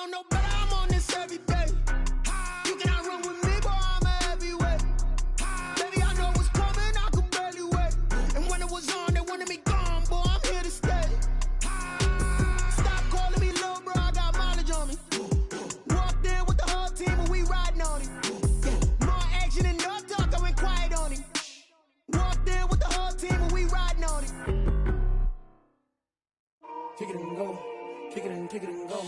know no better, I'm on this every day. You cannot run with me, boy, I'm a heavyweight. Baby, I know what's coming, I can barely wait. And when it was on, they wanted me gone, boy, I'm here to stay. Stop calling me little bro, I got mileage on me. Walked in with the whole team and we riding on it. More action and no talk, I went quiet on it. Walked in with the whole team and we riding on it. Kick it and go, kick it and go.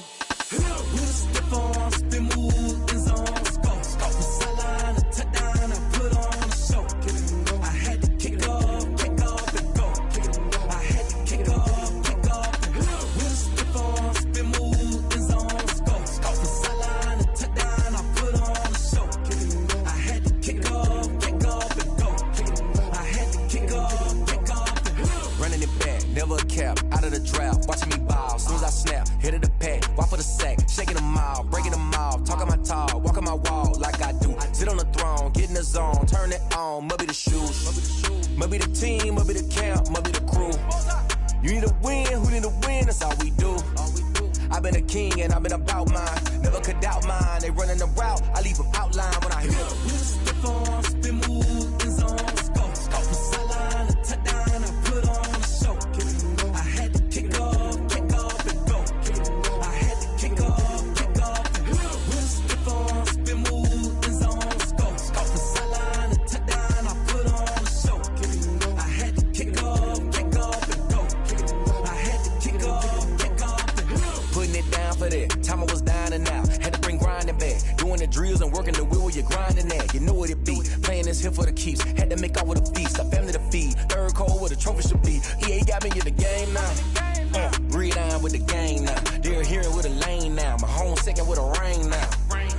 With a stiff on, spin move, in zone, go. From sideline to touchdown, I put on a show. Kick it and go. I had to kick off and go. Kick it and go. I had to kick off and go. With a stiff on, spin move, in zone, go. From sideline to touchdown, I put on a show. Kick it and go. I had to kick off and go. Kick it and go. I had to kick off and go. Running it back, never a cap, out of the draft, watching me ball. Soon as I snap, hit of the pack, walk for the sack, shaking them all, breaking them off, talking my talk, walking my wall like I do. Sit on the throne, get in the zone, turn it on, must be the shoes, must be the team, must be the camp, must be the crew. You need a win, who need a win, that's all we do. I've been a king and I've been about mine, never could doubt mine. They running the route, I leave them outline when I hit them. With a stiff on, spin move, in zone, go. From sideline to touchdown, I put on a show. Kick it and go. I had to kick off and go. Kick it and go. I had to kick off and go. With a stiff on, spin move, in zone, go. From sideline to touchdown, I put on a show. Kick it and go. I had to kick off and go. Kick it and go. I had to kick off and go. Putting it down for that, time I was down and out, had to bring grinding back, doing the drills and working the wheel where you're grinding at, you know what it be, playing this here for the keeps, had to make out with a feast, a family to feed, third cold where the trophy should be, EA got me in the game now, breathe on with the game now, they're hearing with a lane now, my home second with a rain now,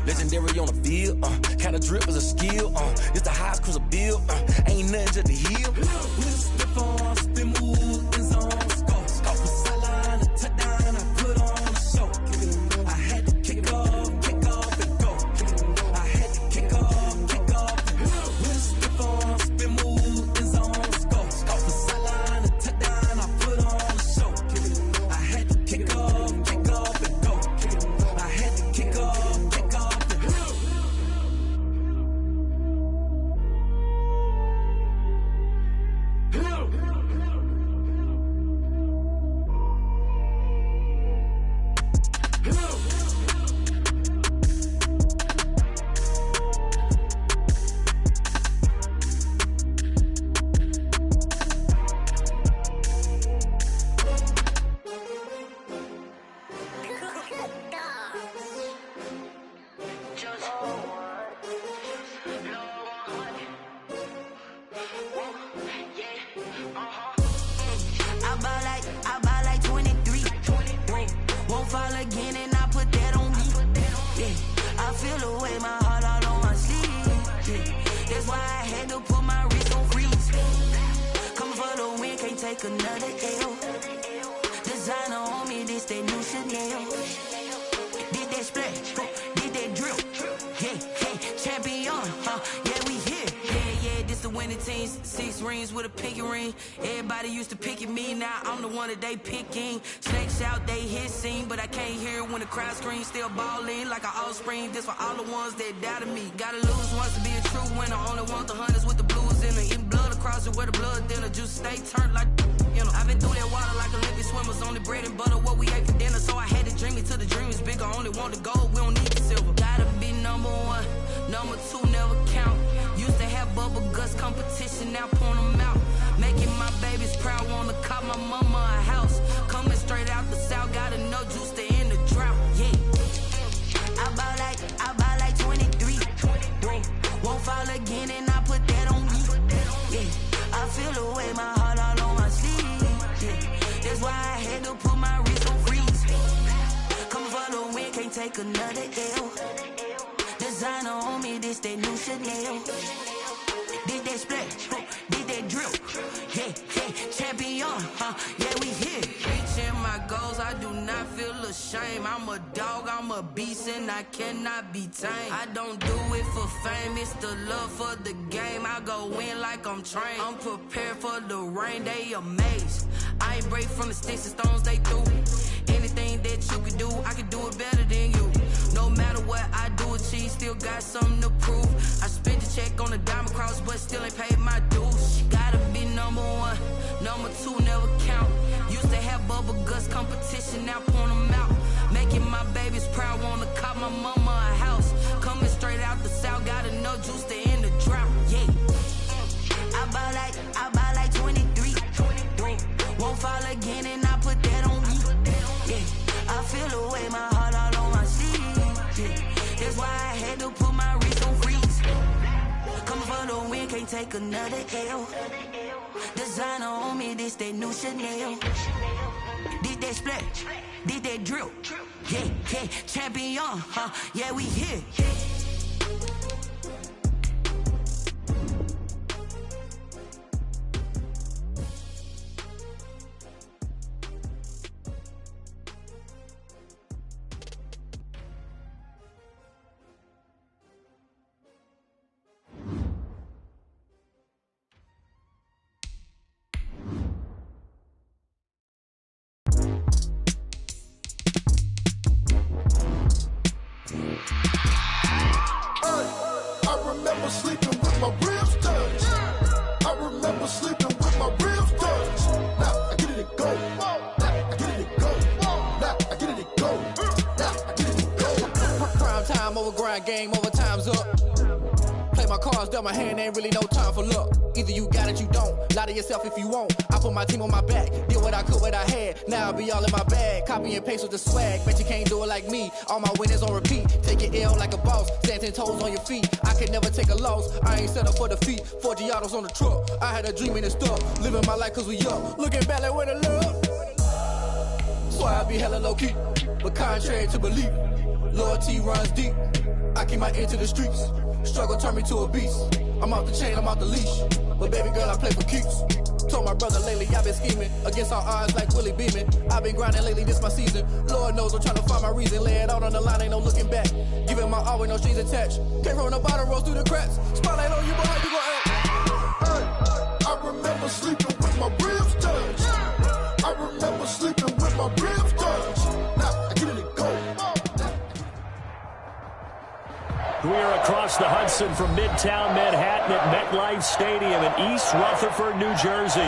legendary on the field, kind of drip is a skill, it's the highest cruiser bill, ain't nothing just the heel. With a stiff on, spin move, in zone, go. From sideline to touchdown, I put on a show. Kick it and go. I had to kick off and go. Kick it and go. I had to kick off and go. With a stiff on, spin move, in zone, go. From sideline to touchdown, I put on a show. Kick it and go. I had to kick off and go. Kick it and go. I had to kick off and go. I buy like 23. Won't fall again and I put that on me. Yeah, I feel the way my heart all on my sleeve. Yeah, that's why I had to put my wrist on freeze. Coming for the win, can't take another L. Designer on me, this that new Chanel. Did that splash, did that drill. Yeah, champion, yeah, we here. Yeah, this the winning team. 6 rings with a pinky ring. Everybody used to pick at me, now I'm the one that they picking. Snakes out, they hit scene, but I can't hear it when the crowd screams. Still ballin' like an offspring. This for all the ones that doubted me. Gotta lose once to be a true winner. Only want the hunters with the blues in it. Eating blood across it where the blood dinner. Juice stay turned like, you know. I've been through that water like Olympic swimmers. Only bread and butter, what we ate for dinner. So I had to dream it till the dream is bigger. Only want the gold, we don't need the silver. Gotta be number 1, number 2 never count. Used to have bubble guts competition, now point them out. Making my babies proud, wanna cop my mama a house. Coming straight out the south, gotta know juice to end the drought. Yeah, I buy like 23. Won't fall again and I put that on me. Yeah, I feel the way my heart all on my sleeve. Yeah, that's why I had to put my wrist on freeze. Coming for the win, can't take another L. Designer on me, this that new Chanel. Did that splash, did that drill. Yeah, champion, yeah, we here. Reaching my goals, I do not feel ashamed. I'm a dog, I'm a beast, and I cannot be tamed. I don't do it for fame, it's the love for the game. I go in like I'm trained. I'm prepared for the rain, they amazed. I ain't break from the sticks and stones they threw. Anything that you can do, I can do it better than you. two never count. Used to have bubble guts competition, now point them out. Making my babies proud, wanna cop my mama a house. Coming straight out the south, got enough juice to end the drought. Yeah. I buy like 23. Won't fall again and I put that on me. Yeah. I feel the way, my heart all on my sleeve. Yeah. That's why I had to put my wrist on freeze. Coming for the win, can't take another L. Designer on me, this that new Chanel. This that splash, this that drill. Yeah, yeah, champion, huh? Yeah, we here. Game over, time's up. Play my cards, dealt my hand, ain't really no time for luck. Either you got it, you don't. Lie to yourself if you won't. I put my team on my back, did what I could, what I had. Now I'll be all in my bag, copy and paste with the swag. Bet you can't do it like me. All my winners on repeat. Take your L like a boss, stand 10 toes on your feet. I could never take a loss. I ain't set up for defeat. 4 Giottos on the truck. I had a dream and it's stuck. Living my life cause we up. Looking back like where the love. So I be hella low key, but contrary to belief, loyalty runs deep. I keep my ear to the streets. Struggle turned me to a beast. I'm off the chain, I'm off the leash. But baby girl, I play for keeps. Told my brother lately, I've been scheming against all odds like Willie Beeman. I've been grinding lately, this my season. Lord knows I'm trying to find my reason. Lay it out on the line, ain't no looking back. Giving my all with no strings attached. Came from the bottom, rose through the cracks. Spotlight on you, boy, how you gon' act? Hey, I remember sleeping with my ribs touched. I remember sleeping with my ribs touched. Now I get it and go. We are across the Hudson from Midtown Manhattan at MetLife Stadium in East Rutherford, New Jersey.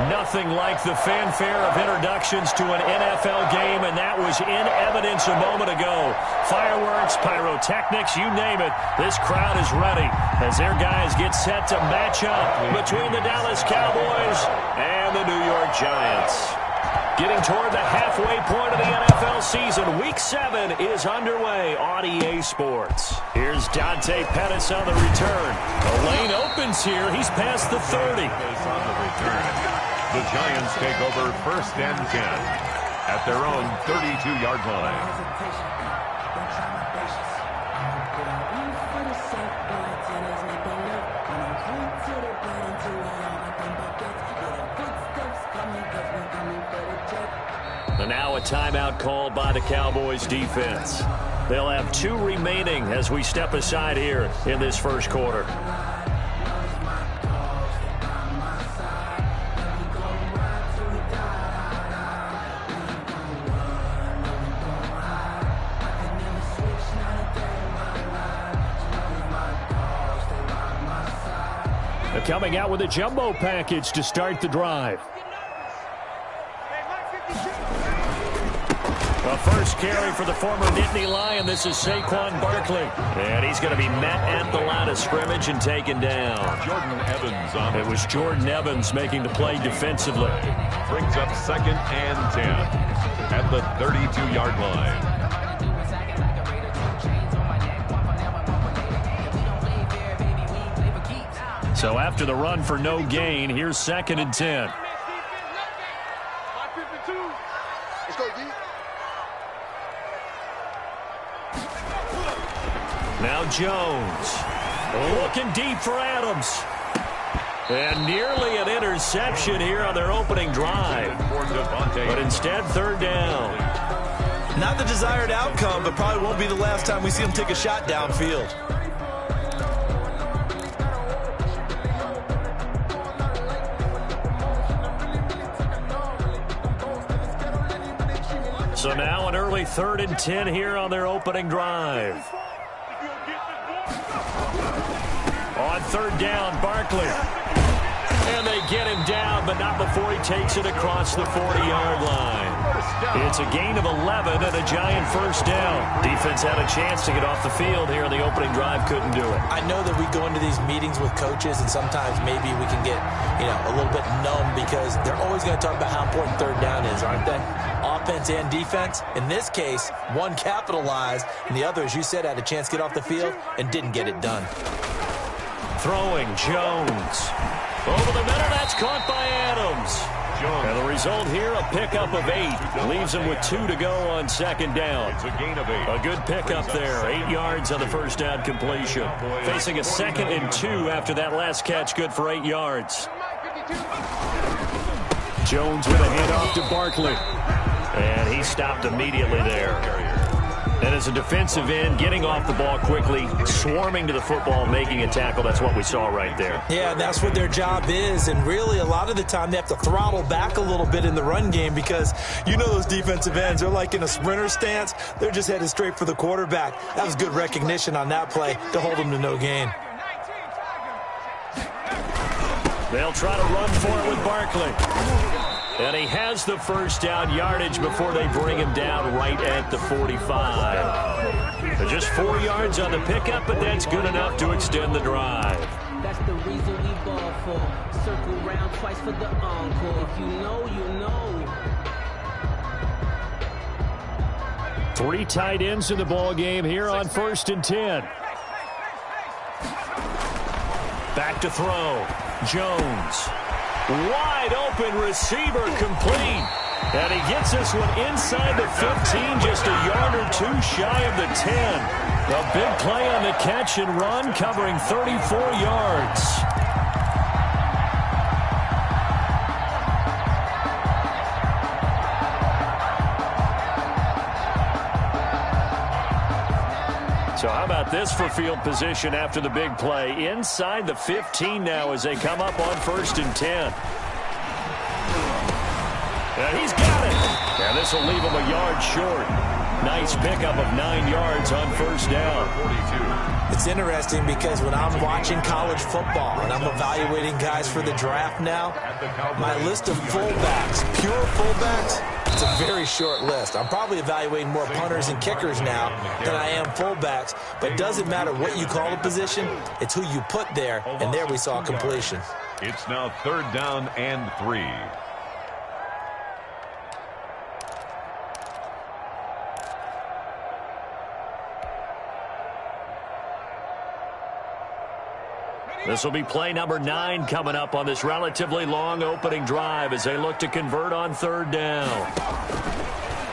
Nothing like the fanfare of introductions to an NFL game, and that was in evidence a moment ago. Fireworks, pyrotechnics, you name it. This crowd is ready as their guys get set to match up between the Dallas Cowboys and the New York Giants. Getting toward the halfway point of the NFL season, Week 7 is underway on EA Sports. Here's Dante Pettis on the return. The lane opens here. He's past the 30. On the return, the Giants take over 1st and 10 at their own 32-yard line. And now a timeout called by the Cowboys defense. They'll have 2 remaining as we step aside here in this first quarter. They're coming out with a jumbo package to start the drive. The first carry for the former Nittany Lion. This is Saquon Barkley. And he's going to be met at the line of scrimmage and taken down. Jordan Evans on it. Was Jordan Evans making the play defensively. Brings up 2nd and 10 at the 32-yard line. So after the run for no gain, here's 2nd and 10. Now Jones, looking deep for Adams. And nearly an interception here on their opening drive. But instead, 3rd down. Not the desired outcome, but probably won't be the last time we see him take a shot downfield. So now an early 3rd and 10 here on their opening drive. On 3rd down, Barkley. And they get him down, but not before he takes it across the 40-yard line. It's a gain of 11 and a Giant first down. Defense had a chance to get off the field here in the opening drive, couldn't do it. I know that we go into these meetings with coaches, and sometimes maybe we can get, a little bit numb because they're always going to talk about how important third down is, aren't they? Offense and defense. In this case, one capitalized, and the other, as you said, had a chance to get off the field and didn't get it done. Throwing Jones. Over the middle, that's caught by Adams. And the result here, a pickup of 8. Leaves him with 2 to go on second down. It's a gain of 8. A good pickup there. 8 yards on the first down completion. Facing a 2nd and 2 after that last catch, good for 8 yards. Jones with a handoff to Barkley. And he stopped immediately there. And as a defensive end, getting off the ball quickly, swarming to the football, making a tackle, that's what we saw right there. Yeah, that's what their job is, and really a lot of the time they have to throttle back a little bit in the run game because those defensive ends, they're like in a sprinter stance. They're just headed straight for the quarterback. That was good recognition on that play to hold them to no gain. They'll try to run for it with Barkley. And he has the first down yardage before they bring him down right at the 45. So just 4 yards on the pickup, but that's good enough to extend the drive. That's the reason we ball for. Circle round twice for the encore. If you know, you know. 3 tight ends in the ball game here on 1st and 10. Back to throw. Jones. Wide open receiver complete. And he gets this one inside the 15, just a yard or 2 shy of the 10. A big play on the catch and run, covering 34 yards. So how about this for field position after the big play? Inside the 15 now as they come up on 1st and 10. And he's got it. And this will leave him a yard short. Nice pickup of 9 yards on first down. 42. It's interesting because when I'm watching college football and I'm evaluating guys for the draft now, my list of fullbacks, pure fullbacks, it's a very short list. I'm probably evaluating more punters and kickers now than I am fullbacks, but it doesn't matter what you call a position, it's who you put there, and there we saw completion. It's now 3rd down and 3. This will be play number 9 coming up on this relatively long opening drive as they look to convert on 3rd down.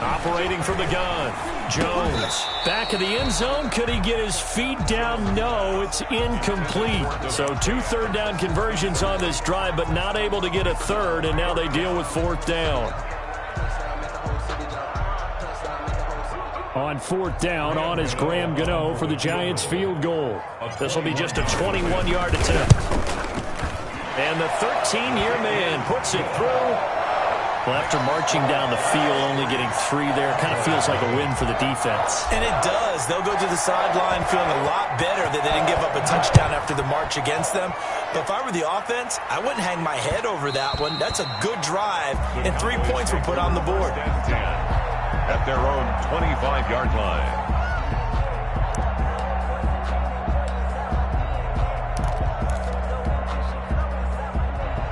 Operating from the gun, Jones. Back of the end zone. Could he get his feet down? No, it's incomplete. So 2 3rd down conversions on this drive, but not able to get a 3rd, and now they deal with 4th down. On 4th down, on is Graham Gano for the Giants field goal. This will be just a 21-yard attempt. And the 13-year man puts it through. Well, after marching down the field, only getting 3 there, kind of feels like a win for the defense. And it does. They'll go to the sideline feeling a lot better that they didn't give up a touchdown after the march against them. But if I were the offense, I wouldn't hang my head over that one. That's a good drive, and 3 points were put on the board. At their own 25-yard line.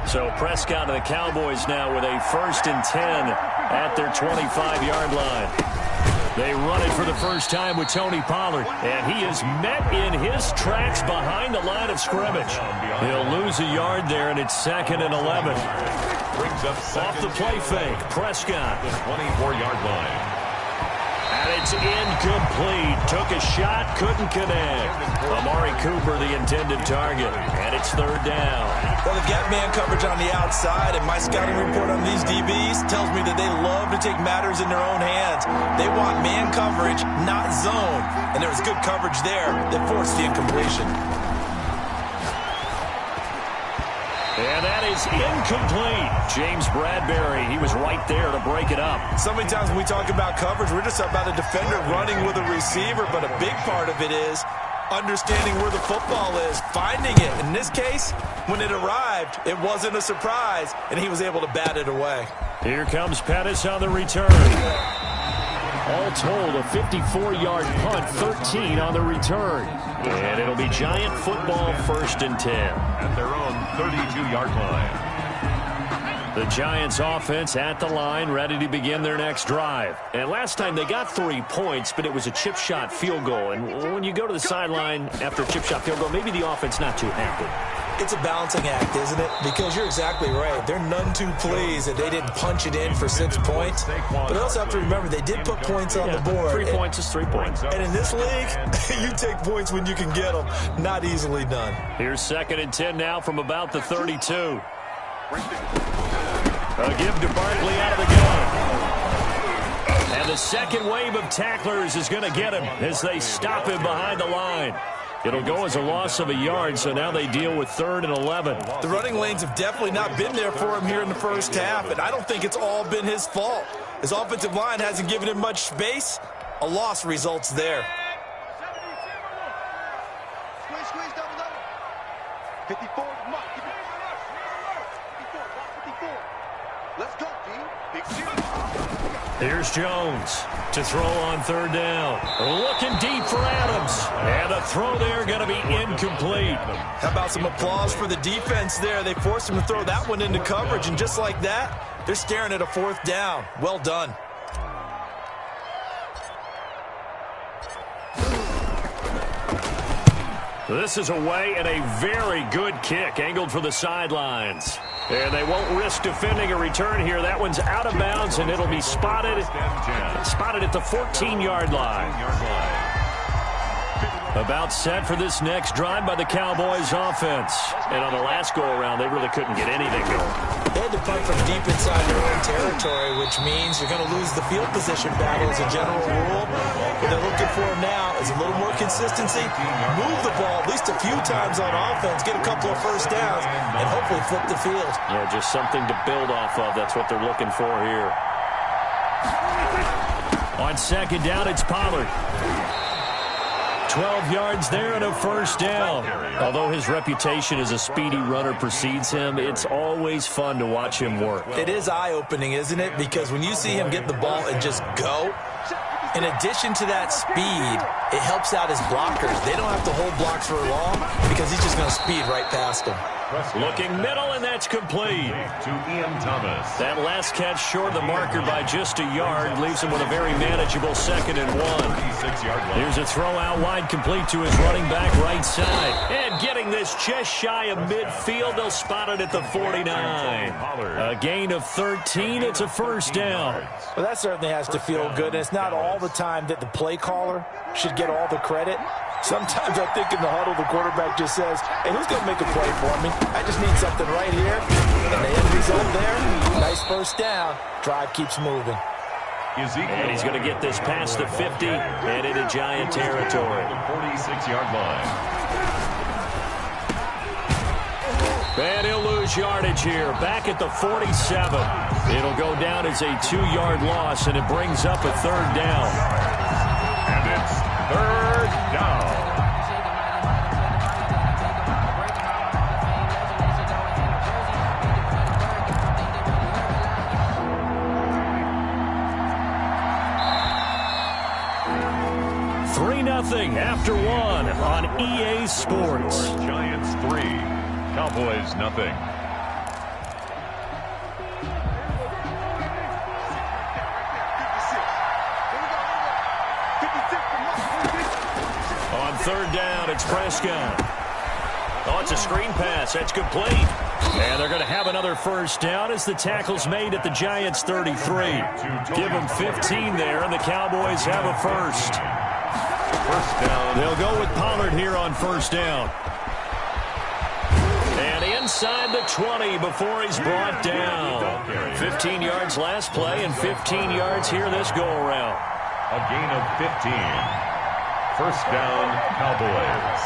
So Prescott and the Cowboys now with a 1st and 10 at their 25-yard line. They run it for the first time with Tony Pollard, and he is met in his tracks behind the line of scrimmage. He'll lose a yard there, and it's 2nd and 11. Brings up off the play fake, Prescott. The 24-yard line. And it's incomplete. Took a shot, couldn't connect. Amari Cooper, the intended target. And it's 3rd down. Well, they've got man coverage on the outside, and my scouting report on these DBs tells me that they love to take matters in their own hands. They want man coverage, not zone. And there was good coverage there that forced the incompletion. And that is incomplete. James Bradbury, he was right there to break it up. So many times when we talk about coverage, we're just about a defender running with a receiver, but a big part of it is understanding where the football is, finding it. In this case, when it arrived, it wasn't a surprise, and he was able to bat it away. Here comes Pettis on the return. All told, a 54-yard punt, 13 on the return. And it'll be Giant football, 1st and 10. At their own 32-yard line. The Giants offense at the line, ready to begin their next drive. And last time they got 3 points, but it was a chip shot field goal. And when you go to the sideline after a chip shot field goal, maybe the offense not too happy. It's a balancing act, isn't it? Because you're exactly right. They're none too pleased that they didn't punch it in for 6 points. But you also have to remember they did put points on the board. 3 points is 3 points. And in this league, you take points when you can get them. Not easily done. Here's 2nd and 10 now from about the 32. A give to Barkley out of the gun. And the second wave of tacklers is going to get him as they stop him behind the line. It'll go as a loss of a yard, so now they deal with 3rd and 11. The running lanes have definitely not been there for him here in the first half, and I don't think it's all been his fault. His offensive line hasn't given him much space. A loss results there. Squeeze, double. 54, Mike. 54. Let's go, D. Big shot. Here's Jones to throw on 3rd down. Looking deep for Adams. And the throw there going to be incomplete. How about some applause for the defense there? They forced him to throw that one into coverage, and just like that, they're staring at a 4th down. Well done. This is away and a very good kick angled for the sidelines. And they won't risk defending a return here. That one's out of bounds, and it'll be spotted at the 14-yard line. About set for this next drive by the Cowboys offense. And on the last go-around, they really couldn't get anything going. They had to punt from deep inside their own territory, which means you're going to lose the field position battle as a general rule. What they're looking for now is a little more consistency, move the ball at least a few times on offense, get a couple of first downs, and hopefully flip the field. Yeah, just something to build off of. That's what they're looking for here. On 2nd down, it's Pollard. 12 yards there and a 1st down. Although his reputation as a speedy runner precedes him, it's always fun to watch him work. It is eye-opening, isn't it? Because when you see him get the ball and just go, in addition to that speed, it helps out his blockers. They don't have to hold blocks for long because he's just going to speed right past them. Looking middle, and that's complete. To Ian Thomas. That last catch short of the marker by just a yard leaves him with a very manageable 2nd and 1. Here's a throw out wide complete to his running back right side. And getting this just shy of midfield, they'll spot it at the 49. A gain of 13. It's a 1st down. Well, that certainly has to feel good. And it's not all the time that the play caller should get all the credit. Sometimes I think in the huddle, the quarterback just says, hey, who's going to make a play for me? I just need something right here. And the end result there, nice 1st down. Drive keeps moving. And he's going to get this past the 50 and into Giant territory. 46-yard line. And he'll lose yardage here. Back at the 47. It'll go down as a 2-yard loss, and it brings up a 3rd down. And it's 3rd down. After 1 on EA Sports. Giants 3, Cowboys nothing. On 3rd down, it's Prescott. Oh, it's a screen pass. That's complete. And they're going to have another 1st down as the tackle's made at the Giants 33. Give them 15 there, and the Cowboys have a 1st. They'll go with Pollard here on 1st down. And inside the 20 before he's brought down. 15 yards last play and 15 yards here this go-around. A gain of 15. 1st down, Cowboys.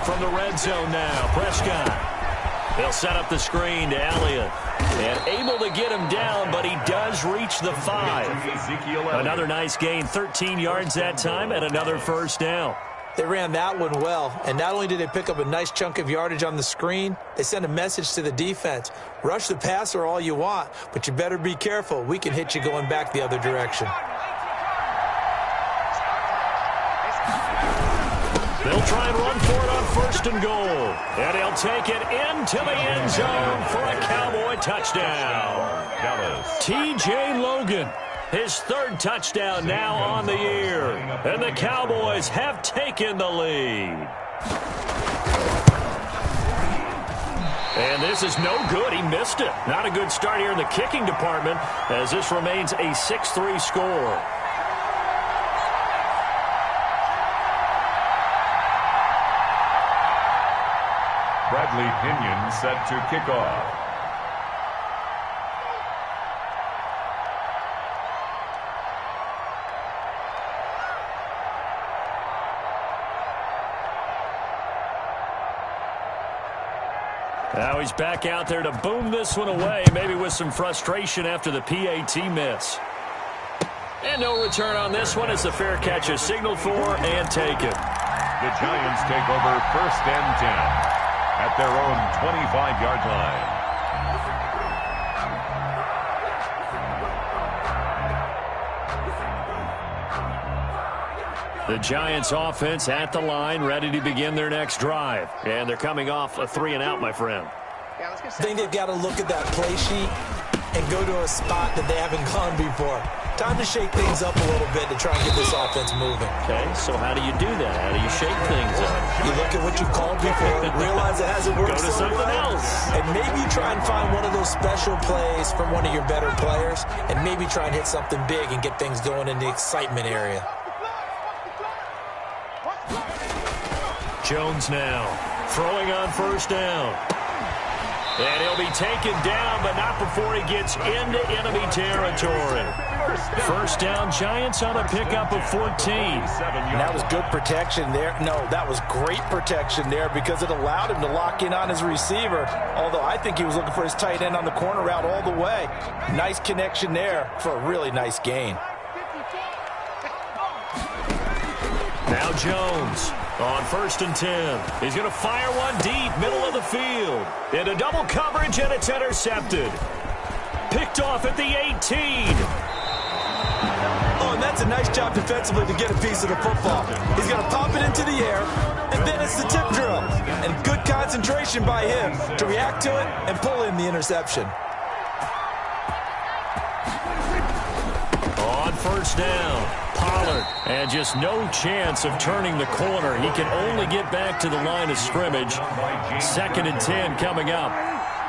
From the red zone now, Prescott. They'll set up the screen to Elliott. And able to get him down, but he does reach the 5. Another nice gain, 13 yards that time, and another first down. They ran that one well, and not only did they pick up a nice chunk of yardage on the screen, they sent a message to the defense. Rush the passer all you want, but you better be careful. We can hit you going back the other direction. They'll try and run for it on 1st and goal. And he'll take it into the end zone for a Cowboy touchdown. T.J. Logan, his 3rd touchdown now on the year. And the Cowboys have taken the lead. And this is no good. He missed it. Not a good start here in the kicking department as this remains a 6-3 score. Bradley Pinion set to kick off. Now he's back out there to boom this one away, maybe with some frustration after the PAT miss. And no return on this one as the fair catch is signaled for and taken. The Giants take over 1st and 10 at their own 25-yard line. The Giants offense at the line, ready to begin their next drive. And they're coming off a 3-and-out, my friend. I think they've got to look at that play sheet and go to a spot that they haven't gone before. Time to shake things up a little bit to try and get this offense moving. Okay, so how do you do that? How do you shake things up? You look at what you called before, realize it hasn't worked. Go to something else. And maybe try and find one of those special plays from one of your better players, and maybe try and hit something big and get things going in the excitement area. Jones now throwing on 1st down. And he'll be taken down, but not before he gets into enemy territory. 1st down, Giants on a pickup of 14. And that was good protection there. No, that was great protection there because it allowed him to lock in on his receiver. Although I think he was looking for his tight end on the corner route all the way. Nice connection there for a really nice gain. Now Jones on 1st and 10. He's going to fire one deep, middle of the field. Into double coverage, and it's intercepted. Picked off at the 18. Oh, and that's a nice job defensively to get a piece of the football. He's going to pop it into the air, and then it's the tip drill. And good concentration by him to react to it and pull in the interception. On 1st down, Pollard, and just no chance of turning the corner. He can only get back to the line of scrimmage. 2nd and 10 coming up.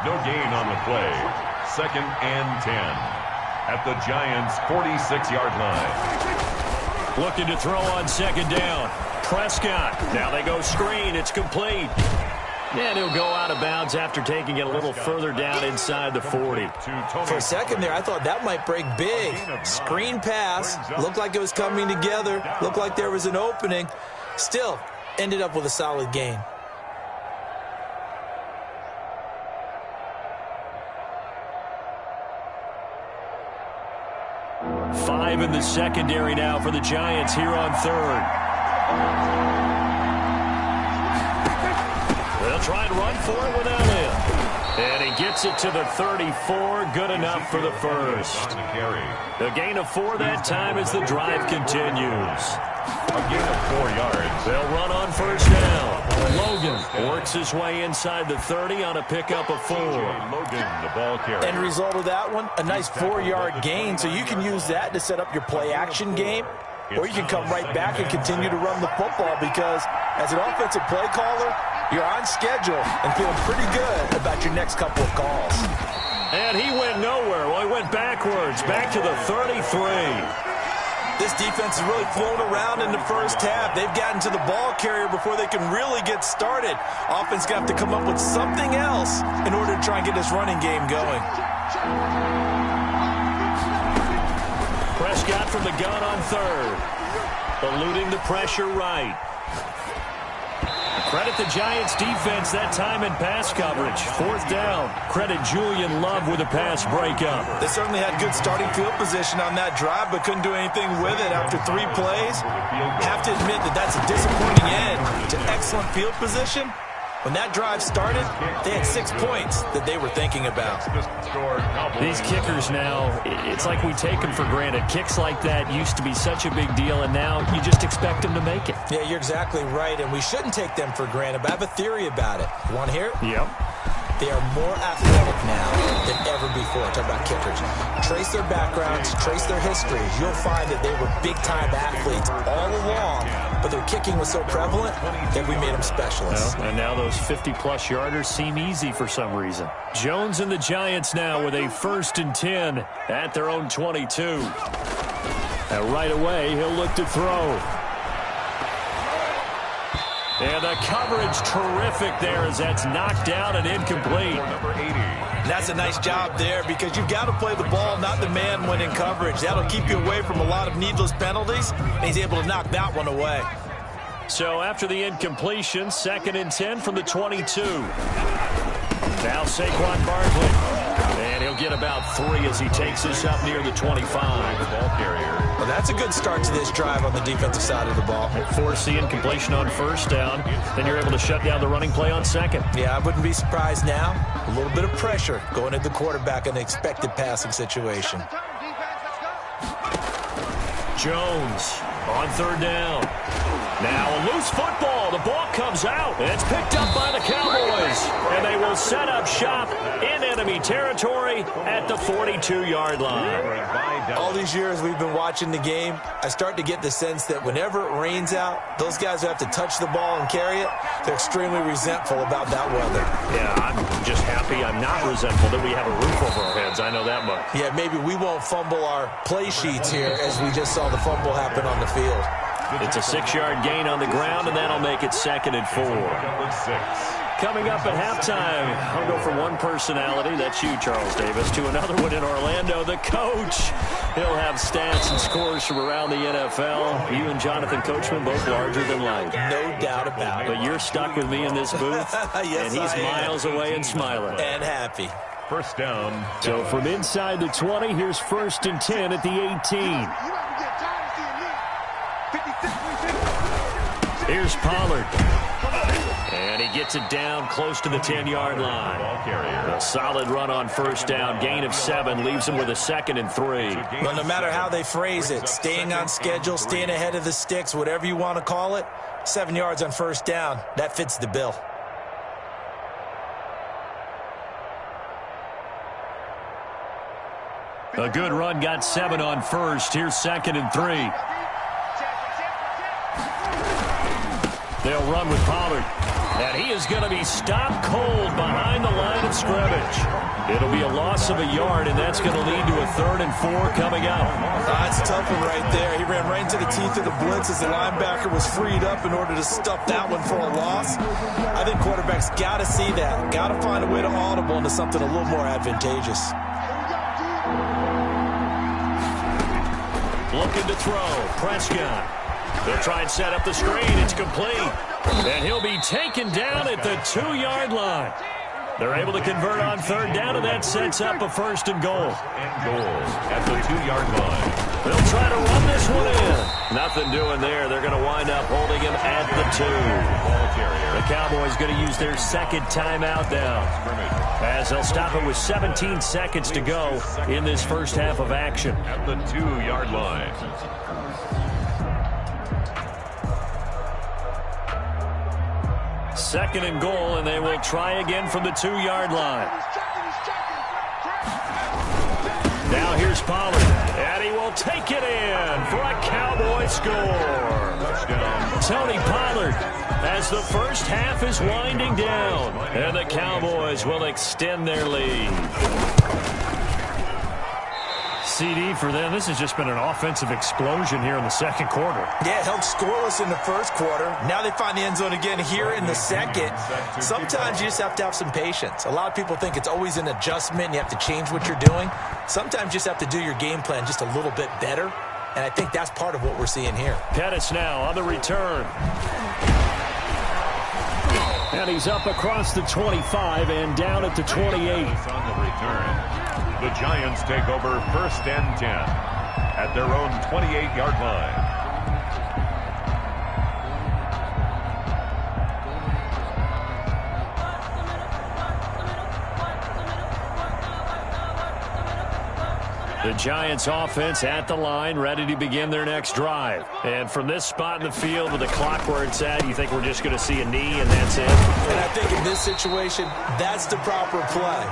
No gain on the play. 2nd and 10 at the Giants' 46-yard line. Looking to throw on 2nd down. Prescott. Now they go screen. It's complete. And he'll go out of bounds after taking it a little further down inside the 40. For a second there, I thought that might break big. Screen pass. Looked like it was coming together. Looked like there was an opening. Still, ended up with a solid gain. Five in the secondary now for the Giants here on 3rd. They'll try and run for it with Elliott. And he gets it to the 34. Good enough for the first. The gain of 4 that time as the drive continues. A gain of 4 yards. They'll run on 1st down. Logan works his way inside the 30 on a pickup of 4. Logan, the ball carrier. End result of that one, a nice 4-yard gain. So you can use that to set up your play-action game. Or you can come right back and continue to run the football because as an offensive play caller, you're on schedule and feeling pretty good about your next couple of calls. And he went nowhere. Well, he went backwards, back to the 33. This defense has really flown around in the first half. They've gotten to the ball carrier before they can really get started. Offense going to have to come up with something else in order to try and get this running game going. Prescott from the gun on 3rd. Eluding the pressure right. Credit the Giants defense that time in pass coverage. 4th down. Credit Julian Love with a pass breakup. They certainly had good starting field position on that drive, but couldn't do anything with it after 3 plays. Have to admit that that's a disappointing end to excellent field position. When that drive started, they had 6 points that they were thinking about. These kickers now, it's like we take them for granted. Kicks like that used to be such a big deal, and now you just expect them to make it. Yeah, you're exactly right, and we shouldn't take them for granted, but I have a theory about it. You want to hear it? Yep. They are more athletic now than ever before. Talk about kickers. Trace their backgrounds, trace their histories. You'll find that they were big-time athletes all along, but their kicking was so prevalent that we made them specialists. Well, and now those 50-plus yarders seem easy for some reason. Jones and the Giants now with a 1st and 10 at their own 22. And right away, he'll look to throw. And the coverage terrific there as that's knocked down and incomplete. That's a nice job there because you've got to play the ball, not the man when in coverage. That'll keep you away from a lot of needless penalties, and he's able to knock that one away. So after the incompletion, 2nd and 10 from the 22. Now Saquon Barkley. And he'll get about 3 as he takes this up near the 25. Ball carrier. Well, that's a good start to this drive on the defensive side of the ball. Force the incompletion on 1st down. Then you're able to shut down the running play on 2nd. Yeah, I wouldn't be surprised now. A little bit of pressure going at the quarterback in an expected passing situation. Jones on 3rd down. Now a loose football. The ball comes out. It's picked up by the Cowboys. And they will set up shop in enemy territory at the 42-yard line. All these years we've been watching the game, I start to get the sense that whenever it rains out, those guys who have to touch the ball and carry it, they're extremely resentful about that weather. Yeah, I'm just happy I'm not resentful that we have a roof over our heads. I know that much. Yeah, maybe we won't fumble our play sheets here as we just saw the fumble happen on the field. It's a 6-yard gain on the ground, and that'll make it 2nd and 4. Coming up at halftime, I'll go from one personality, that's you, Charles Davis, to another one in Orlando, the coach. He'll have stats and scores from around the NFL. You and Jonathan Coachman, both larger than life. No doubt about it. But you're stuck with me in this booth, yes, and he's miles away and smiling. And happy. 1st down. So from inside the 20, here's 1st and 10 at the 18. Here's Pollard. And he gets it down close to the 10-yard line. A solid run on 1st down. Gain of 7 leaves him with a 2nd and 3. Well, no matter how they phrase it, staying on schedule, staying ahead of the sticks, whatever you want to call it, 7 yards on 1st down, that fits the bill. A good run got 7 on 1st. Here's 2nd and 3. They'll run with Pollard. And he is going to be stopped cold behind the line of scrimmage. It'll be a loss of a yard, and that's going to lead to a 3rd and 4 coming up. That's a tough one right there. He ran right into the teeth of the blitz as the linebacker was freed up in order to stuff that one for a loss. I think quarterbacks got to see that. Got to find a way to audible into something a little more advantageous. Looking to throw. Prescott. They'll try and set up the screen. It's complete. And he'll be taken down at the 2-yard line. They're able to convert on 3rd down, and that sets up a 1st and goal. At the 2-yard line. They'll try to run this one in. Nothing doing there. They're going to wind up holding him at the 2. The Cowboys going to use their 2nd timeout now, as they'll stop it with 17 seconds to go in this first half of action. At the 2-yard line. 2nd and goal, and they will try again from the 2-yard line. Now here's Pollard, and he will take it in for a Cowboy score. Tony Pollard, as the first half is winding down, and the Cowboys will extend their lead. CD for them. This has just been an offensive explosion here in the 2nd quarter. Yeah, held scoreless in the 1st quarter. Now they find the end zone again here in the 2nd. Sometimes you just have to have some patience. A lot of people think it's always an adjustment and you have to change what you're doing. Sometimes you just have to do your game plan just a little bit better, and I think that's part of what we're seeing here. Pettis now on the return. And he's up across the 25 and down at the 28. On the return, the Giants take over 1st and 10 at their own 28-yard line. The Giants offense at the line, ready to begin their next drive. And from this spot in the field with the clock where it's at, you think we're just going to see a knee and that's it? And I think in this situation, that's the proper play.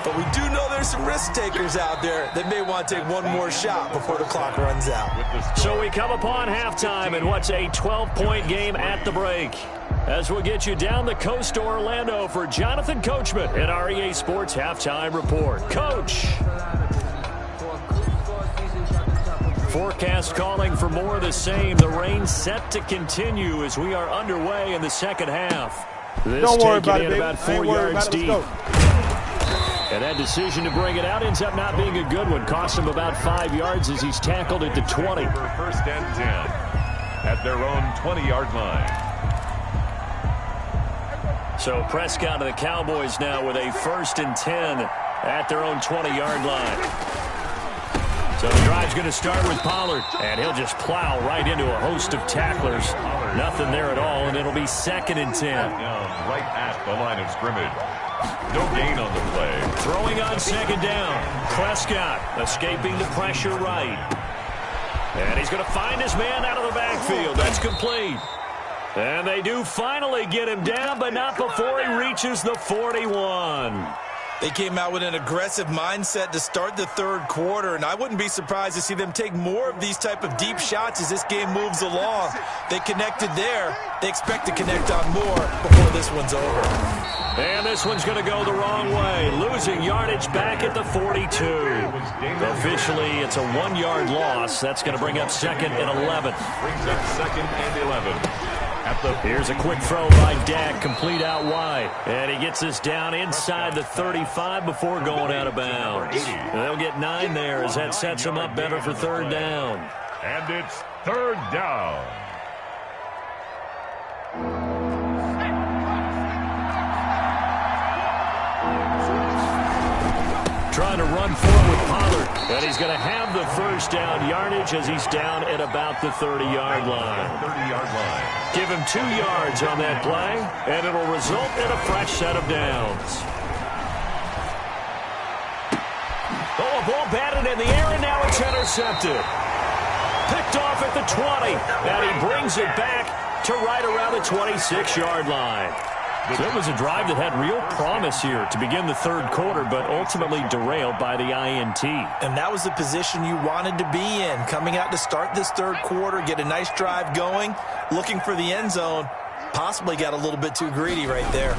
But we do know there's some risk takers out there that may want to take one more shot before the clock runs out. So we come upon halftime in what's a 12-point game at the break. As we'll get you down the coast to Orlando for Jonathan Coachman in our EA Sports Halftime Report. Coach! Forecast calling for more of the same. The rain set to continue as we are underway in the second half. This Don't worry about it, about 4 yards deep. And that decision to bring it out ends up not being a good one. Cost him about 5 yards as he's tackled at the 20. 1st and 10 at their own 20-yard line. So Prescott and the Cowboys now with a 1st and 10 at their own 20-yard line. So the drive's going to start with Pollard, and he'll just plow right into a host of tacklers. Nothing there at all, and it'll be 2nd and 10. Right at the line of scrimmage. No gain on the play. Throwing on 2nd down. Prescott escaping the pressure right. And he's going to find his man out of the backfield. That's complete. And they do finally get him down, but not before he reaches the 41. They came out with an aggressive mindset to start the third quarter, and I wouldn't be surprised to see them take more of these type of deep shots as this game moves along. They connected there. They expect to connect on more before this one's over. And this one's going to go the wrong way, losing yardage back at the 42. Officially, it's a 1-yard loss. That's going to bring up 2nd and 11. Brings up 2nd and 11. Here's a quick throw by Dak, complete out wide. And he gets us down inside the 35 before going out of bounds. They'll get 9 there as that sets them up better for 3rd down. And it's 3rd down. Trying to run forward with Pollard. And he's going to have the 1st down yardage as he's down at about the 30-yard line. 30-yard line. Give him 2 yards on that play, and it'll result in a fresh set of downs. Oh, a ball batted in the air, and now it's intercepted. Picked off at the 20, and he brings it back to right around the 26-yard line. So it was a drive that had real promise here to begin the third quarter, but ultimately derailed by the INT. And that was the position you wanted to be in, coming out to start this third quarter, get a nice drive going, looking for the end zone. Possibly got a little bit too greedy right there.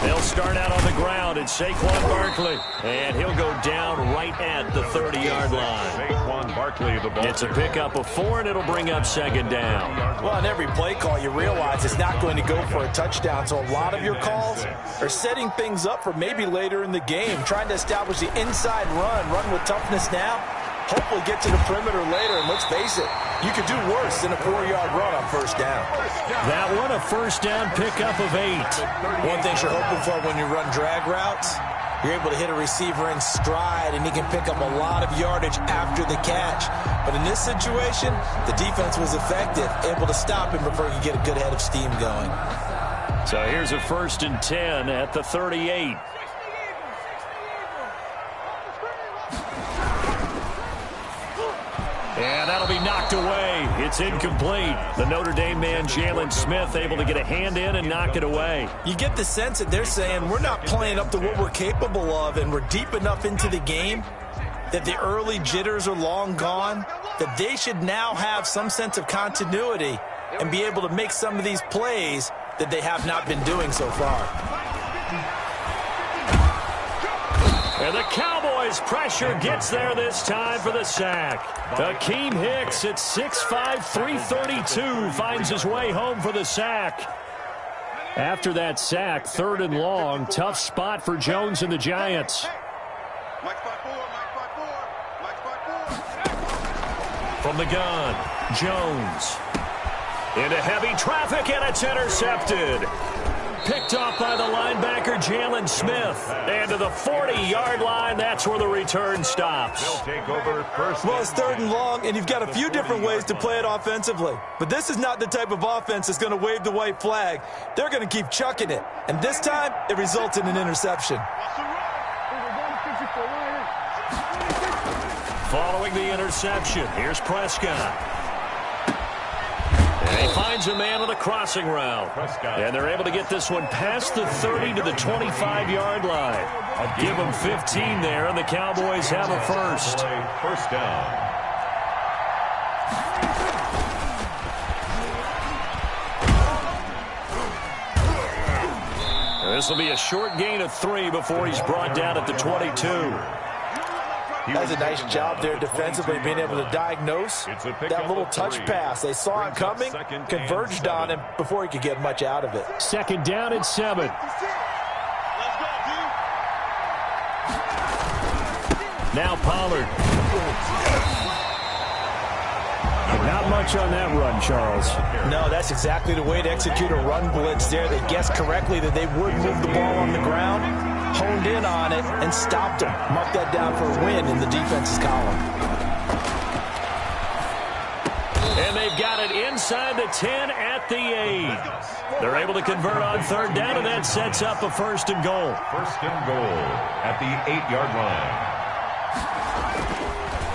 They'll start out on the ground. It's Saquon Barkley, and he'll go down right at the 30-yard line. Saquon Barkley, the ball. It's a pickup of 4, and it'll bring up 2nd down. Well, on every play call, you realize it's not going to go for a touchdown, so a lot of your calls are setting things up for maybe later in the game, trying to establish the inside run with toughness now, hopefully get to the perimeter later, and let's face it, you could do worse than a 4-yard run on 1st down. That one, a 1st down pickup of 8. One thing you're hoping for when you run drag routes, you're able to hit a receiver in stride, and he can pick up a lot of yardage after the catch. But in this situation, the defense was effective, able to stop him before he could get a good head of steam going. So here's a 1st and 10 at the 38. And that'll be knocked away. It's incomplete. The Notre Dame man, Jalen Smith, able to get a hand in and knock it away. You get the sense that they're saying we're not playing up to what we're capable of, and we're deep enough into the game that the early jitters are long gone, that they should now have some sense of continuity and be able to make some of these plays that they have not been doing so far. And the Cowboys' pressure gets there this time for the sack. Akeem Hicks at 6'5", 332 finds his way home for the sack. After that sack, 3rd and long, tough spot for Jones and the Giants. From the gun, Jones. Into heavy traffic, and it's intercepted. picked off by the linebacker, Jalen Smith. And to the 40-yard line, that's where the return stops. They'll take over first. Well, it's 3rd and long, and you've got a few different ways to play it offensively. But this is not the type of offense that's going to wave the white flag. They're going to keep chucking it. And this time, it results in an interception. Following the interception, here's Prescott. And he finds a man on the crossing route. And they're able to get this one past the 30 to the 25-yard line. Give them 15 there, and the Cowboys have a first. First down. This will be a short gain of 3 before he's brought down at the 22. That's a nice job there defensively, being able to diagnose that little touch pass. They saw it coming, converged on him before he could get much out of it. 2nd down and 7. Now Pollard. Not much on that run, Charles. No, that's exactly the way to execute a run blitz there. They guessed correctly that they would move the ball on the ground, honed in on it, and stopped them. Mark that down for a win in the defense's column. And they've got it inside the 10 at the 8. They're able to convert on 3rd down, and that sets up a 1st and goal. 1st and goal at the 8-yard line.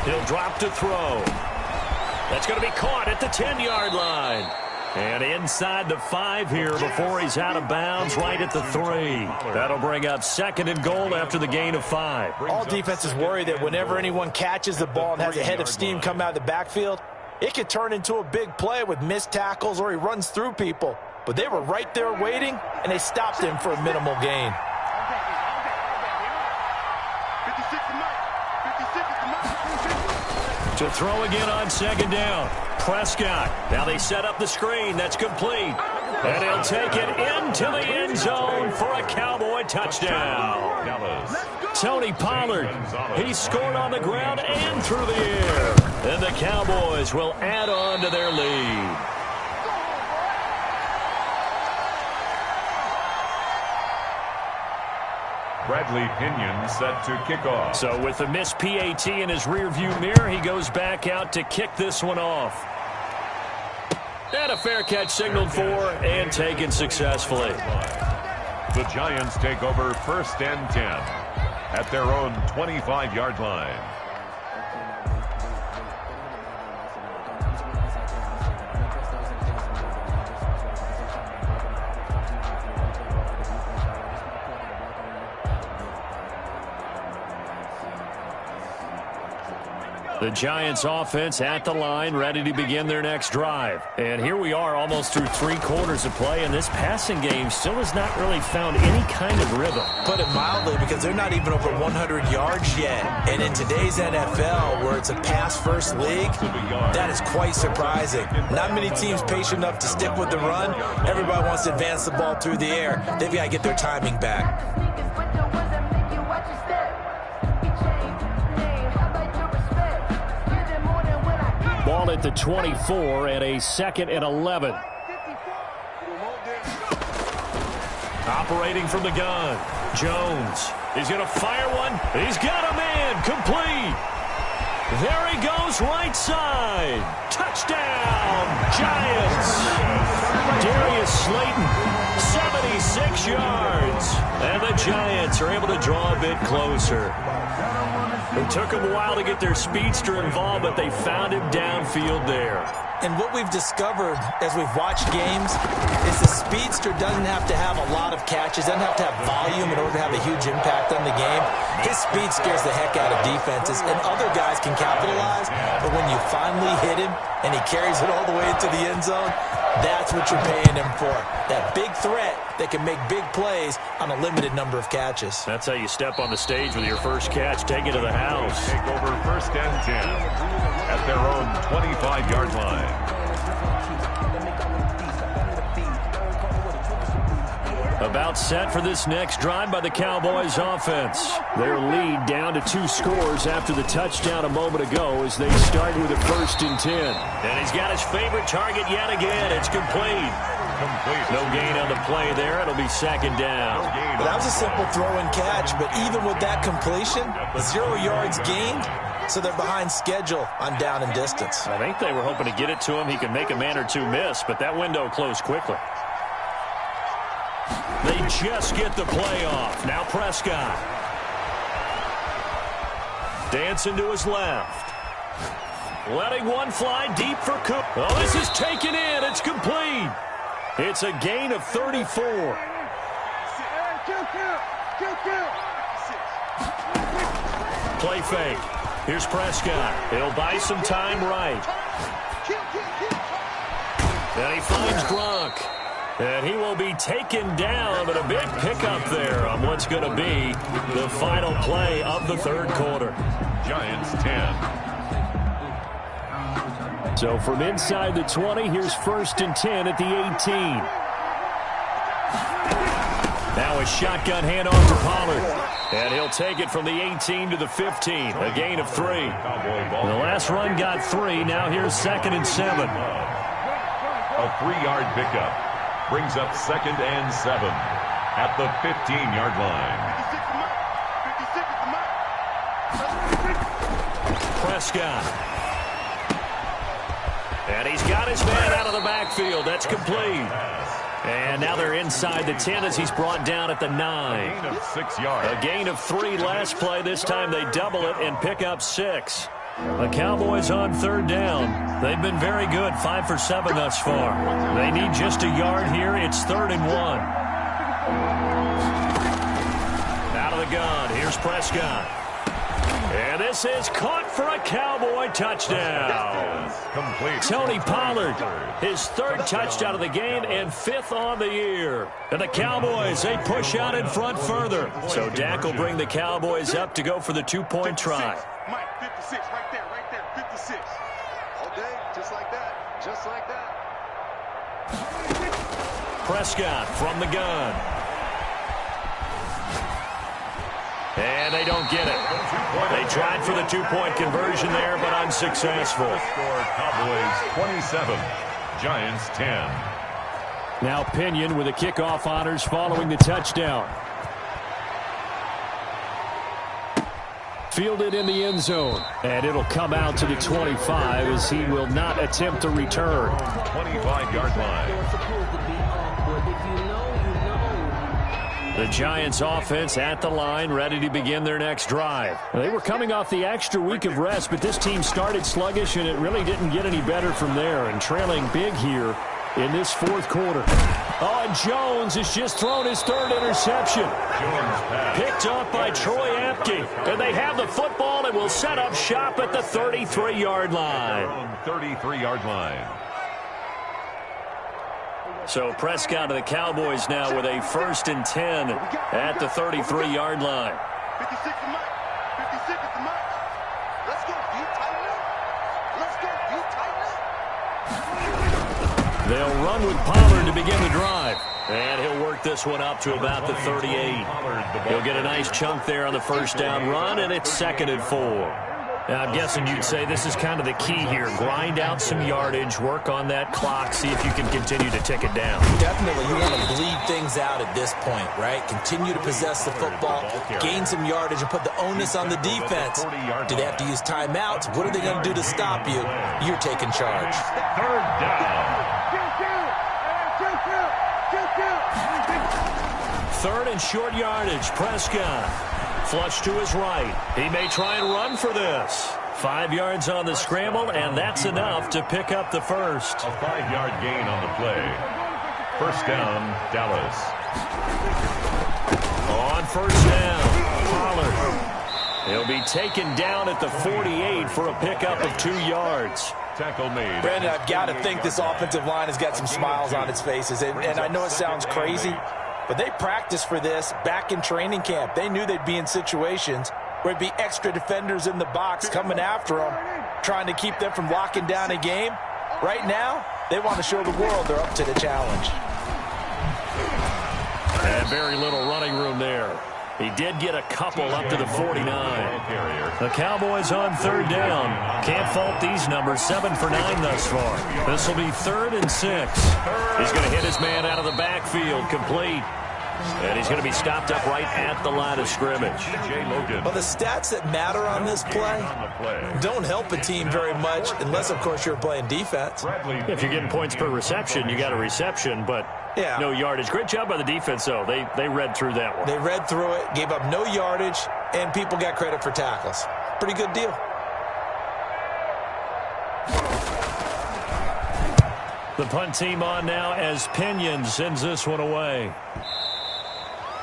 He'll drop to throw. That's going to be caught at the 10-yard line. And inside the 5 here before he's out of bounds, right at the 3. That'll bring up 2nd and goal after the gain of 5. All defenses worry that whenever anyone catches the ball and has a head of steam come out of the backfield, it could turn into a big play with missed tackles or he runs through people. But they were right there waiting, and they stopped him for a minimal gain. To throw again on 2nd down. Prescott. Now they set up the screen. That's complete. And he'll take it into the end zone for a Cowboy touchdown. Tony Pollard. He scored on the ground and through the air. And the Cowboys will add on to their lead. Bradley Pinion set to kick off. So with the missed PAT in his rearview mirror, he goes back out to kick this one off. And a fair catch signaled for and taken successfully. The Giants take over 1st and 10 at their own 25-yard line. The Giants offense at the line, ready to begin their next drive. And here we are almost through 3 quarters of play, and this passing game still has not really found any kind of rhythm. Put it mildly, because they're not even over 100 yards yet. And in today's NFL, where it's a pass-first league, that is quite surprising. Not many teams patient enough to stick with the run. Everybody wants to advance the ball through the air. They've got to get their timing back. Ball at the 24 and a 2nd and 11. Operating from the gun, Jones. He's going to fire one. He's got a man. Complete. There he goes, right side. Touchdown, Giants. Darius Slayton, 76 yards. And the Giants are able to draw a bit closer. It took them a while to get their speedster involved, but they found him downfield there. And what we've discovered as we've watched games is the speedster doesn't have to have a lot of catches, doesn't have to have volume in order to have a huge impact on the game. His speed scares the heck out of defenses, and other guys can capitalize. But when you finally hit him and he carries it all the way into the end zone, that's what you're paying him for. That big threat that can make big plays on a limited number of catches. That's how you step on the stage with your first catch. Take it to the house. Take over 1st and 10 at their own 25-yard line. About set for this next drive by the Cowboys offense. Their lead down to 2 scores after the touchdown a moment ago as they start with a 1st and 10. And he's got his favorite target yet again. It's complete. No gain on the play there. It'll be 2nd down. Well, that was a simple throw and catch, but even with that completion, 0 yards gained, so they're behind schedule on down and distance. I think they were hoping to get it to him. He could make a man or two miss, but that window closed quickly. They just get the play off. Now Prescott. Dancing to his left. Letting one fly deep for Cook. Oh, this is taken in. It's complete. It's a gain of 34. Play fake. Here's Prescott. He'll buy some time right. And he finds Gronk. And he will be taken down, but a big pickup there on what's going to be the final play of the 3rd quarter. Giants 10. So from inside the 20, here's 1st and 10 at the 18. Now a shotgun handoff to Pollard. And he'll take it from the 18 to the 15. A gain of 3. The last run got 3. Now here's 2nd and 7. A 3-yard pickup. Brings up 2nd and 7 at the 15-yard line. Prescott. And he's got his man out of the backfield. That's complete. And now they're inside the 10 as he's brought down at the 9. A gain of 6 yards. A gain of 3 last play. This time they double it and pick up 6. The Cowboys on 3rd down. They've been very good, 5 for 7 thus far. They need just a yard here. It's 3rd and 1. Out of the gun. Here's Prescott. And this is caught for a Cowboy touchdown. Complete. Tony Pollard, his 3rd touchdown of the game and 5th on the year. And the Cowboys, they push out in front further. So Dak will bring the Cowboys up to go for the 2-point try. Mike, 56, right there, 56. All day, just like that, Prescott from the gun. And they don't get it. They tried for the 2-point conversion there, but unsuccessful. Score Cowboys 27, Giants 10. Now Pinion with the kickoff honors following the touchdown. Fielded in the end zone. And it'll come out to the 25 as he will not attempt a return. 25-yard line. The Giants offense at the line, ready to begin their next drive. They were coming off the extra week of rest, but this team started sluggish, and it really didn't get any better from there. And trailing big here in this 4th quarter. Oh, and Jones has just thrown his 3rd interception. Picked up by Troy Apke. And they have the football and will set up shop at the 33-yard line. 33-yard line. So Prescott of the Cowboys now with a 1st and 10 at the 33-yard line. 56 to Mike. 56 to Mike. Let's go, D. Tighten up. Let's go, D. Tighten up. They'll run with Pollard to begin the drive. And he'll work this one up to about the 38. He'll get a nice chunk there on the 1st down run, and it's 2nd and 4. Now, I'm guessing you'd say this is kind of the key here. Grind out some yardage, work on that clock, see if you can continue to tick it down. Definitely, you want to bleed things out at this point, right? Continue to possess the football, gain some yardage, and put the onus on the defense. Do they have to use timeouts? What are they going to do to stop you? You're taking charge. 3rd down. 3rd and short yardage, Prescott. Flush to his right. He may try and run for this. 5 yards on the scramble, and that's enough to pick up the first. A 5-yard gain on the play. 1st down, Dallas. On 1st down, Pollard. He'll be taken down at the 48 for a pickup of 2 yards. Tackle made. Brandon, I've got to think this offensive line has got some smiles on its faces. And I know it sounds crazy, but they practiced for this back in training camp. They knew they'd be in situations where it'd be extra defenders in the box coming after them, trying to keep them from locking down a game. Right now, they want to show the world they're up to the challenge. very little running room there. He did get a couple up to the 49. The Cowboys on third down. Can't fault these numbers. 7 for 9 thus far. This will be 3rd and 6. He's going to hit his man out of the backfield. Complete. And he's going to be stopped up right at the line of scrimmage. Well, the stats that matter on this play don't help a team very much unless, of course, you're playing defense. If you're getting points per reception, you got a reception, but no yardage. Great job by the defense, though. They read through that one. They read through it, gave up no yardage, and people got credit for tackles. Pretty good deal. The punt team on now as Pinion sends this one away.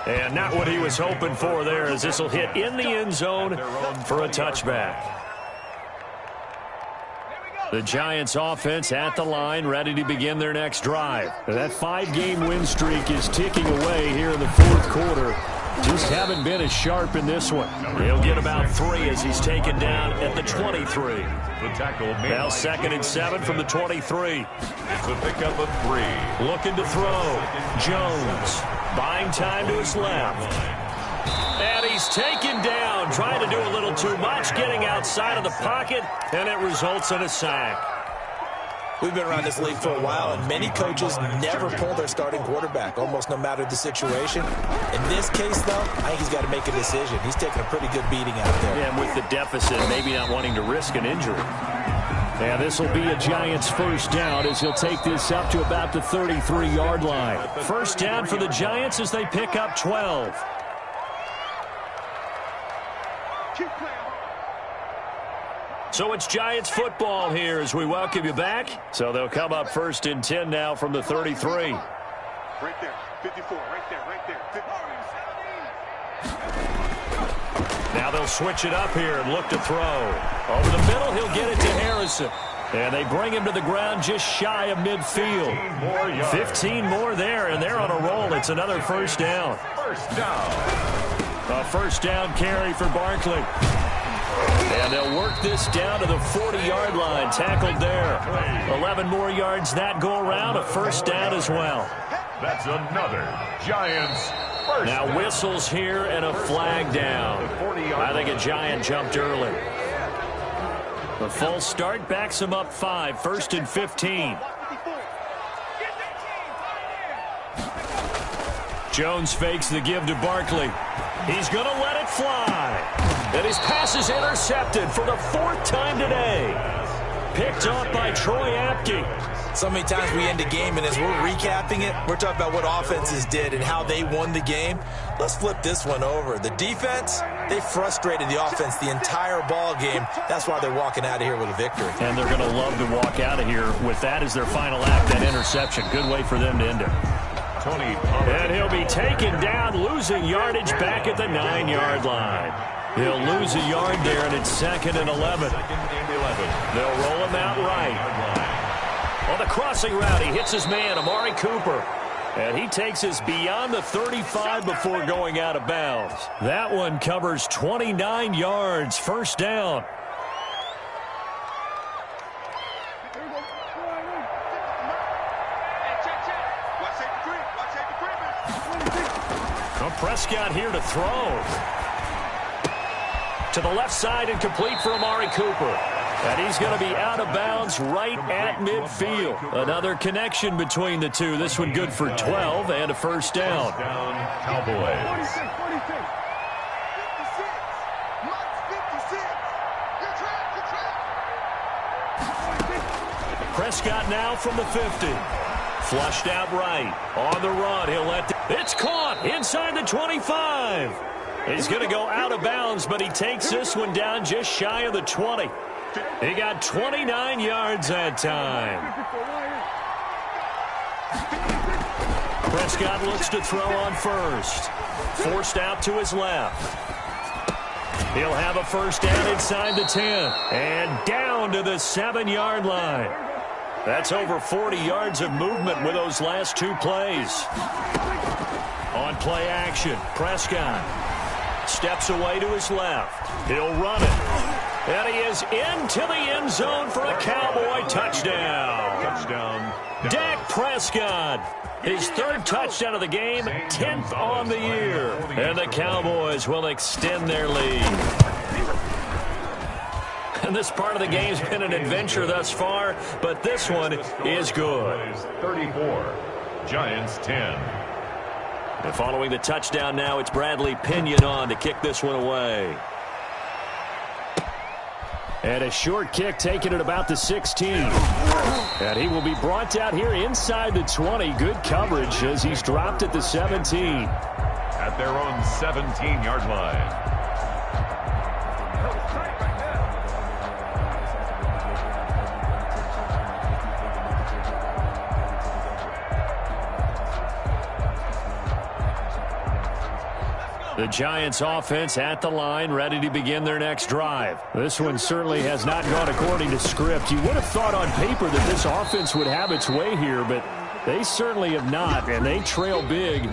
And not what he was hoping for there, as this will hit in the end zone for a touchback. The Giants offense at the line, ready to begin their next drive. That 5-game win streak is ticking away here in the 4th quarter. Just haven't been as sharp in this one. He'll get about 3 as he's taken down at the 23. Now 2nd and 7 from the 23. It's a pickup of 3. Looking to throw. Jones buying time to his left. And he's taken down, trying to do a little too much, getting outside of the pocket, and it results in a sack. We've been around this league for a while, and many coaches never pull their starting quarterback, almost no matter the situation. In this case, though, I think he's got to make a decision. He's taking a pretty good beating out there. And with the deficit, maybe not wanting to risk an injury. And this will be a Giants first down as he'll take this up to about the 33-yard line. First down for the Giants as they pick up 12. So it's Giants football here as we welcome you back. So they'll come up 1st and 10 now from the 33. Right there, 54, right there, 50. Now they'll switch it up here and look to throw. Over the middle, he'll get it to Harrison. And they bring him to the ground just shy of midfield. 15 more there, and they're on a roll. It's another first down. A first down carry for Barkley. And they'll work this down to the 40-yard line. Tackled there. 11 more yards that go around. A first down as well. That's another Giants first now down. Whistles here and a flag down. I think a Giant jumped early. The full start backs him up 5. 1st and 15. Jones fakes the give to Barkley. He's going to let it fly. And his pass is intercepted for the 4th time today. Picked off by Troy Apke. So many times we end a game, and as we're recapping it, we're talking about what offenses did and how they won the game. Let's flip this one over. The defense, they frustrated the offense the entire ball game. That's why they're walking out of here with a victory. And they're going to love to walk out of here with that as their final act, that interception. Good way for them to end it. And he'll be taken down, losing yardage back at the 9-yard line. He'll lose a yard there, and it's 2nd and 11. They'll roll him out right. On the crossing route, he hits his man, Amari Cooper. And he takes us beyond the 35 before going out of bounds. That one covers 29 yards. First down. Prescott here to throw. To the left side and complete for Amari Cooper. And he's going to be out of bounds right at midfield. Another connection between the two. This one good for 12 and a first down. Cowboys. Prescott now from the 50. Flushed out right. On the run. He'll let it's caught inside the 25. He's going to go out of bounds, but he takes this one down just shy of the 20. He got 29 yards that time. Prescott looks to throw on first. Forced out to his left. He'll have a first down inside the 10. And down to the 7-yard line. That's over 40 yards of movement with those last 2 plays. On play action, Prescott steps away to his left. He'll run it. And he is into the end zone for a Cowboy touchdown. Touchdown. Dak Prescott. His third touchdown of the game, 10th on the year. And the Cowboys will extend their lead. And this part of the game's been an adventure thus far, but this one is good. 34, Giants 10. And following the touchdown now, it's Bradley Pinion on to kick this one away. And a short kick taken at about the 16. And he will be brought out here inside the 20. Good coverage as he's dropped at the 17. At their own 17-yard line. The Giants offense at the line, ready to begin their next drive. This one certainly has not gone according to script. You would have thought on paper that this offense would have its way here, but they certainly have not, and they trail big